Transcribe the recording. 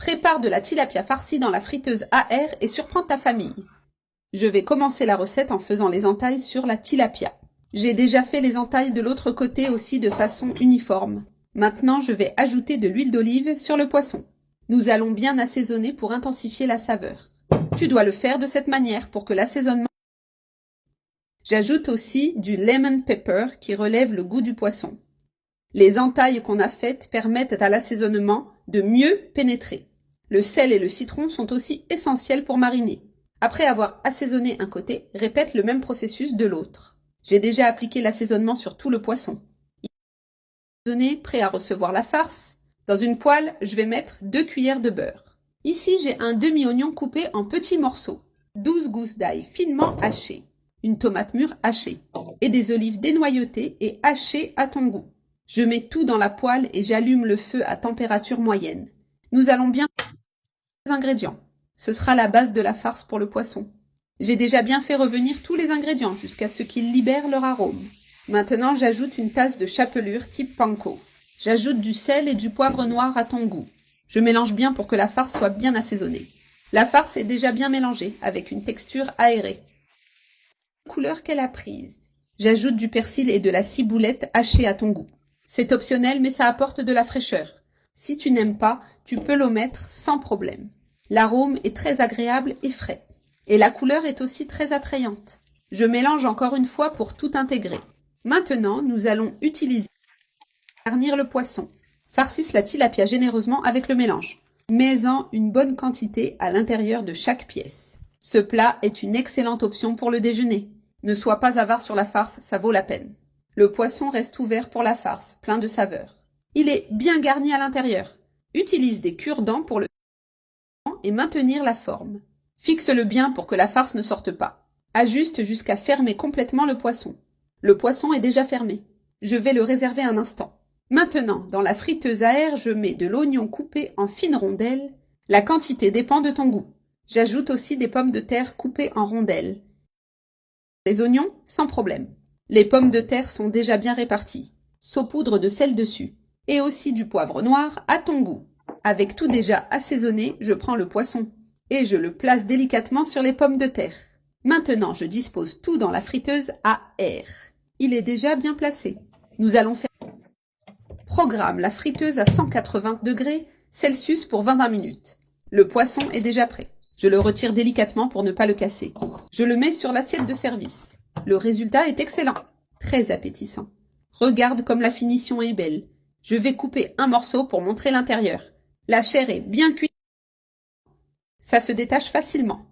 Prépare de la tilapia farcie dans la friteuse à air et surprends ta famille. Je vais commencer la recette en faisant les entailles sur la tilapia. J'ai déjà fait les entailles de l'autre côté aussi de façon uniforme. Maintenant, je vais ajouter de l'huile d'olive sur le poisson. Nous allons bien assaisonner pour intensifier la saveur. Tu dois le faire de cette manière pour que l'assaisonnement... J'ajoute aussi du lemon pepper qui relève le goût du poisson. Les entailles qu'on a faites permettent à l'assaisonnement de mieux pénétrer. Le sel et le citron sont aussi essentiels pour mariner. Après avoir assaisonné un côté, répète le même processus de l'autre. J'ai déjà appliqué l'assaisonnement sur tout le poisson. Assaisonné, prêt à recevoir la farce. Dans une poêle, je vais mettre 2 cuillères de beurre. Ici, j'ai un demi-oignon coupé en petits morceaux, 12 gousses d'ail finement hachées, une tomate mûre hachée et des olives dénoyautées et hachées à ton goût. Je mets tout dans la poêle et j'allume le feu à température moyenne. Nous allons bien les ingrédients. Ce sera la base de la farce pour le poisson. J'ai déjà bien fait revenir tous les ingrédients jusqu'à ce qu'ils libèrent leur arôme. Maintenant, j'ajoute une tasse de chapelure type panko. J'ajoute du sel et du poivre noir à ton goût. Je mélange bien pour que la farce soit bien assaisonnée. La farce est déjà bien mélangée, avec une texture aérée. La couleur qu'elle a prise. J'ajoute du persil et de la ciboulette hachée à ton goût. C'est optionnel, mais ça apporte de la fraîcheur. Si tu n'aimes pas, tu peux l'omettre sans problème. L'arôme est très agréable et frais. Et la couleur est aussi très attrayante. Je mélange encore une fois pour tout intégrer. Maintenant, nous allons utiliser garnir le poisson. Farcisse la tilapia généreusement avec le mélange. Mets-en une bonne quantité à l'intérieur de chaque pièce. Ce plat est une excellente option pour le déjeuner. Ne sois pas avare sur la farce, ça vaut la peine. Le poisson reste ouvert pour la farce, plein de saveurs. Il est bien garni à l'intérieur. Utilise des cure-dents pour le et maintenir la forme. Fixe-le bien pour que la farce ne sorte pas. Ajuste jusqu'à fermer complètement le poisson. Le poisson est déjà fermé. Je vais le réserver un instant. Maintenant, dans la friteuse à air, je mets de l'oignon coupé en fines rondelles. La quantité dépend de ton goût. J'ajoute aussi des pommes de terre coupées en rondelles. Les oignons, sans problème. Les pommes de terre sont déjà bien réparties. Saupoudre de sel dessus. Et aussi du poivre noir à ton goût. Avec tout déjà assaisonné, je prends le poisson et je le place délicatement sur les pommes de terre. Maintenant, je dispose tout dans la friteuse à air. Il est déjà bien placé. Nous allons faire... Programme la friteuse à 180 degrés Celsius pour 20 minutes. Le poisson est déjà prêt. Je le retire délicatement pour ne pas le casser. Je le mets sur l'assiette de service. Le résultat est excellent. Très appétissant. Regarde comme la finition est belle. Je vais couper un morceau pour montrer l'intérieur. La chair est bien cuite. Ça se détache facilement.